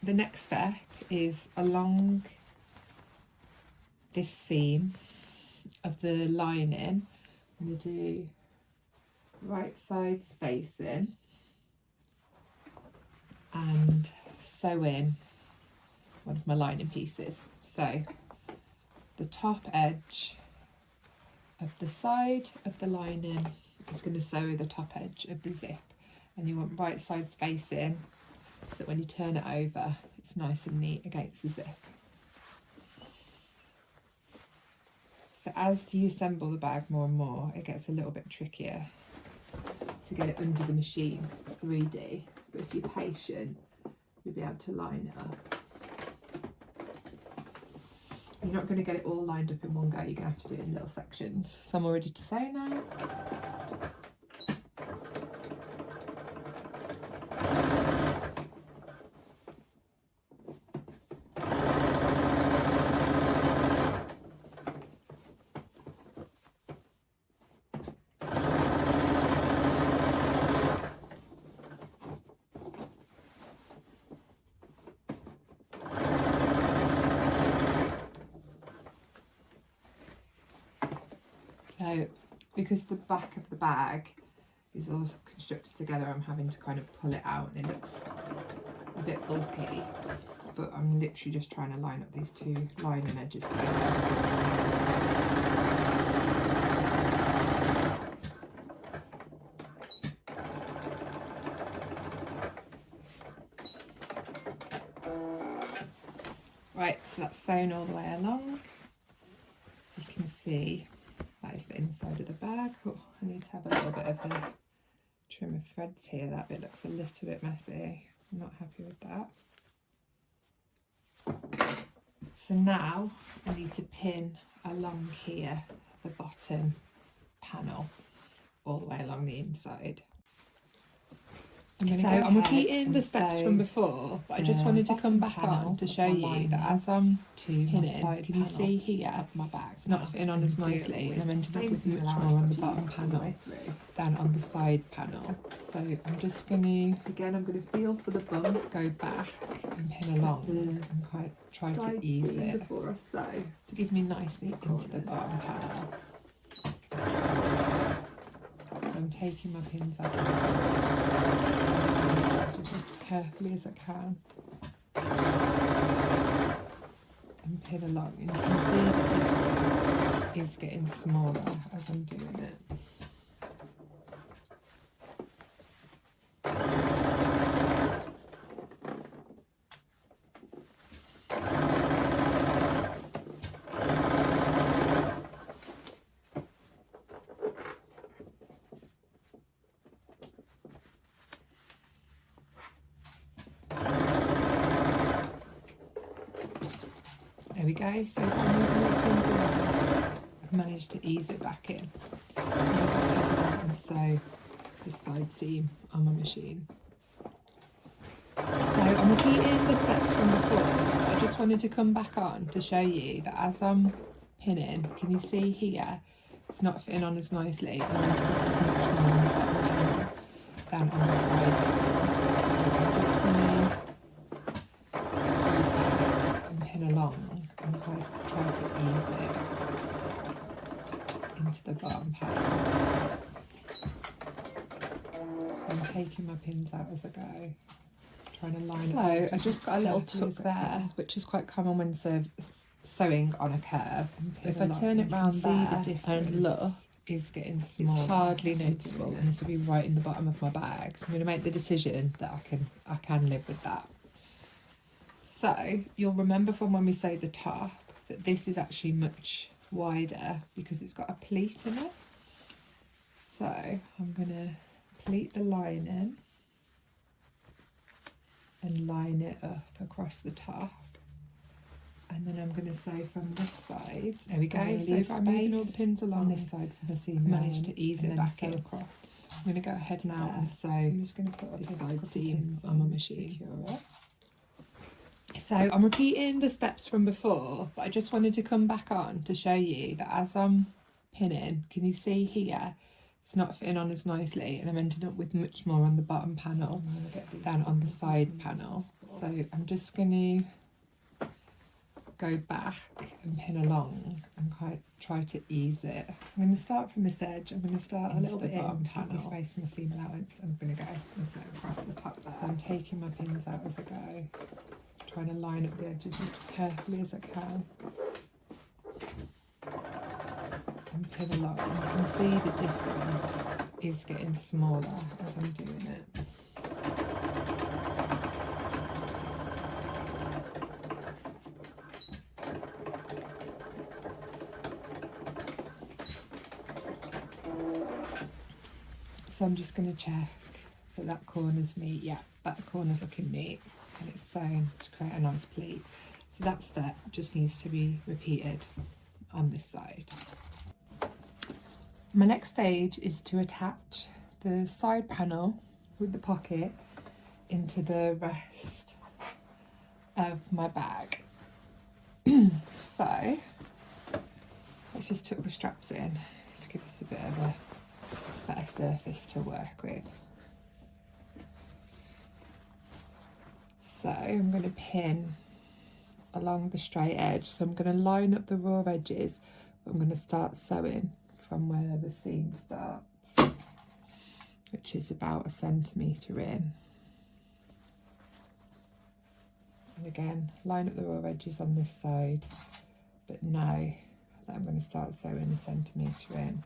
the next step is along this seam of the lining, I'm going to do right side spacing and sew in one of my lining pieces. So the top edge of the side of the lining is going to sew the top edge of the zip, and you want right side spacing so that when you turn it over it's nice and neat against the zip. So as you assemble the bag more and more, it gets a little bit trickier to get it under the machine because it's 3D, but if you're patient you'll be able to line it up. You're not going to get it all lined up in one go, you're going to have to do it in little sections. So I'm all ready to sew now. So because the back of the bag is all constructed together, I'm having to kind of pull it out and it looks a bit bulky, but I'm literally just trying to line up these two lining edges together. Right, so that's sewn all the way along, so you can see that is the inside of the bag. Oh, I need to have a little bit of a trim of threads here. That bit looks a little bit messy. I'm not happy with that. So now I need to pin along here the bottom panel all the way along the inside. So I'm repeating the steps from before, but I just wanted to come back on to show you that as I'm pinning, can you see here, my bag, it's not fitting on as nicely, and I'm ending up with much more on the bottom panel than on the side panel. So I'm just going to, again, I'm going to feel for the bump, go back and pin along and quite try to ease it before I sew to give me nicely into the bottom panel. I'm taking my pins out as carefully as I can and pin along, and you can see the difference is getting smaller as I'm doing it. There we go, so if I'm moving the pins around, I've managed to ease it back in. And sew the side seam on my machine. So I'm repeating the steps from before. I just wanted to come back on to show you that as I'm pinning, can you see here, it's not fitting on as nicely. And I'm down on the side. So I'm just going to pin along and try to ease it into the bottom panel. So I'm taking my pins out as I go, trying to line it. So I just got a little tuck there, which is quite common when sewing on a curve. If I turn it round there and look, is getting smaller. It's hardly noticeable, and this will be right in the bottom of my bag. So I'm going to make the decision that I can live with that. So you'll remember from when we sewed the top that this is actually much wider because it's got a pleat in it. So I'm going to pleat the lining and line it up across the top, and then I'm going to sew from this side. There we go. So if I'm moving all the pins along this side for the seam, I've managed to ease it back in. Across. I'm going to go ahead now and sew I'm just going to put this side seam on my machine. So I'm repeating the steps from before, but I just wanted to come back on to show you that as I'm pinning, can you see here, it's not fitting on as nicely, and I'm ending up with much more on the bottom panel than on the side panel. So I'm just going to go back and pin along and try to ease it. I'm going to start from this edge. I'm going to start a little bit in to give me space for my seam allowance. I'm going to go and sew across the top there. So I'm taking my pins out as I go, trying to line up the edges as carefully as I can. And pin along. You can see the difference is getting smaller as I'm doing it. So I'm just going to check that that corner's neat. Yeah, that corner's looking neat, and it's sewn to create a nice pleat. So that step just needs to be repeated on this side. My next stage is to attach the side panel with the pocket into the rest of my bag. So let's just tuck the straps in to give us a bit of a better surface to work with. So I'm going to pin along the straight edge. So I'm going to line up the raw edges, but I'm going to start sewing from where the seam starts, which is about 1 centimetre in. And again, line up the raw edges on this side, but now that I'm going to start sewing 1 centimetre in.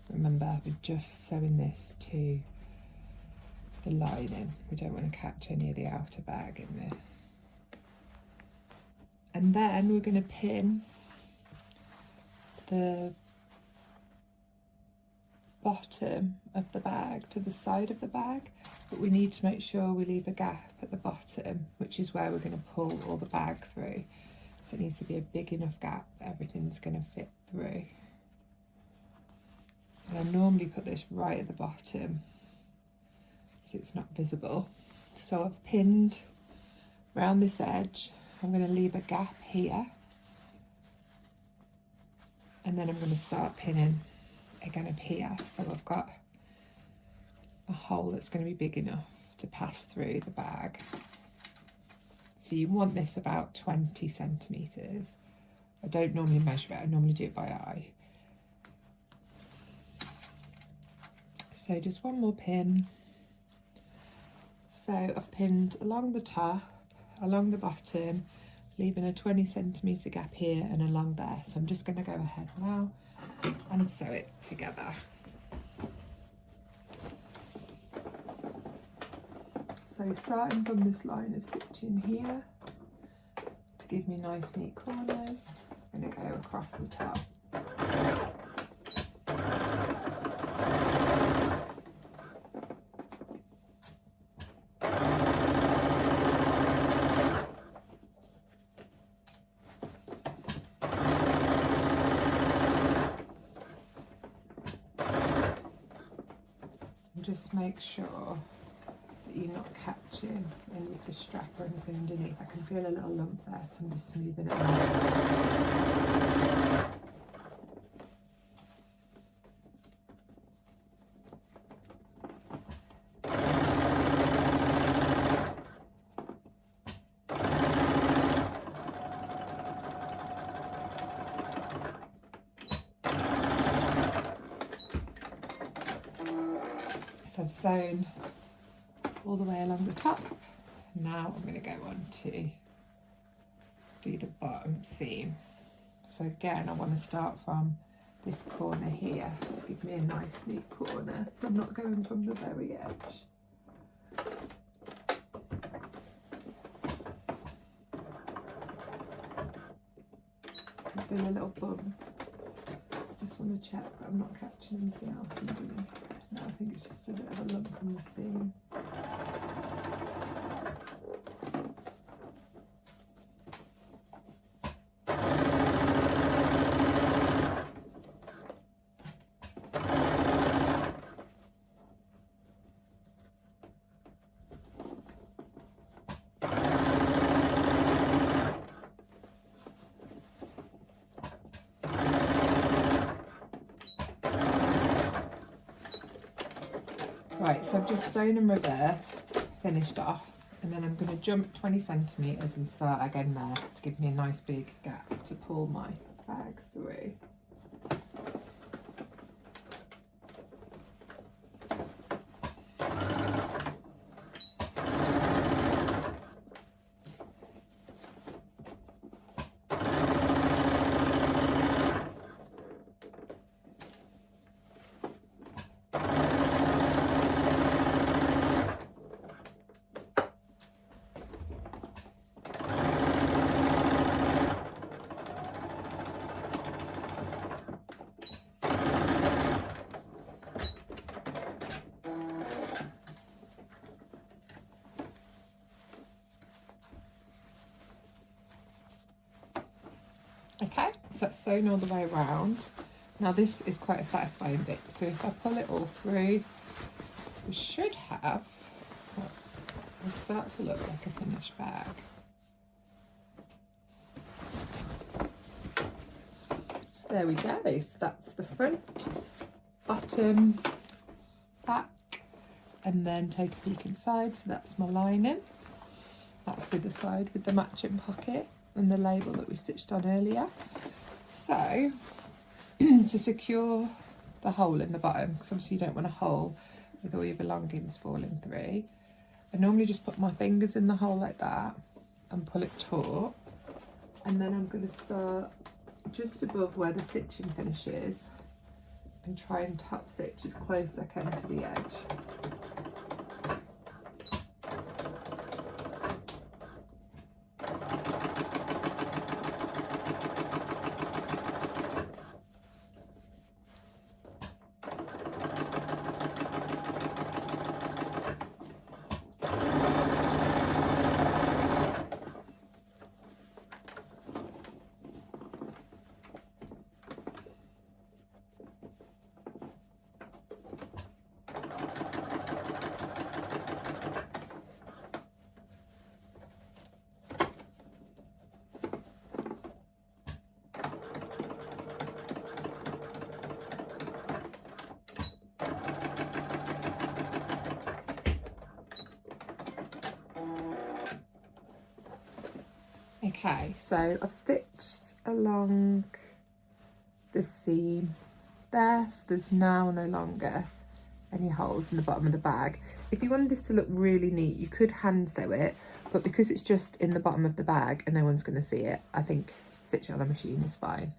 Remember, we're just sewing this to the lining. We don't want to catch any of the outer bag in there. And then we're going to pin the bottom of the bag to the side of the bag, but we need to make sure we leave a gap at the bottom, which is where we're going to pull all the bag through. So it needs to be a big enough gap that everything's going to fit through. And I normally put this right at the bottom so it's not visible. So I've pinned around this edge. I'm going to leave a gap here, and then I'm going to start pinning again up here. So I've got a hole that's going to be big enough to pass through the bag. So you want this about 20 centimetres. I don't normally measure it, I normally do it by eye. So just one more pin. So I've pinned along the top, along the bottom, leaving a 20 centimetre gap here and along there. So I'm just going to go ahead now and sew it together. So starting from this line of stitching here, to give me nice neat corners, I'm going to go across the top. Just make sure that you're not catching any of the strap or anything underneath. I can feel a little lump there, so I'm just smoothing it out. So I've sewn all the way along the top. Now I'm going to go on to do the bottom seam. So again, I want to start from this corner here to give me a nice neat corner. So I'm not going from the very edge. I feel a little bump. Just want to check that I'm not catching anything else underneath. No, I think it's just a bit of a lump from the seam. So I've just sewn and reversed, finished off, and then I'm going to jump 20 centimetres and start again there to give me a nice big gap to pull my bag through. Okay, so that's sewn all the way around. Now this is quite a satisfying bit, so if I pull it all through, we should have, well, it'll start to look like a finished bag. So there we go, so that's the front, bottom, back, and then take a peek inside, so that's my lining. That's the other side with the matching pocket and the label that we stitched on earlier. So to secure the hole in the bottom, because obviously you don't want a hole with all your belongings falling through, I normally just put my fingers in the hole like that and pull it taut, and then I'm going to start just above where the stitching finishes and try and top stitch as close as I can to the edge. Okay, so I've stitched along the seam there, so there's now no longer any holes in the bottom of the bag. If you wanted this to look really neat, you could hand sew it, but because it's just in the bottom of the bag and no one's going to see it, I think stitching on a machine is fine.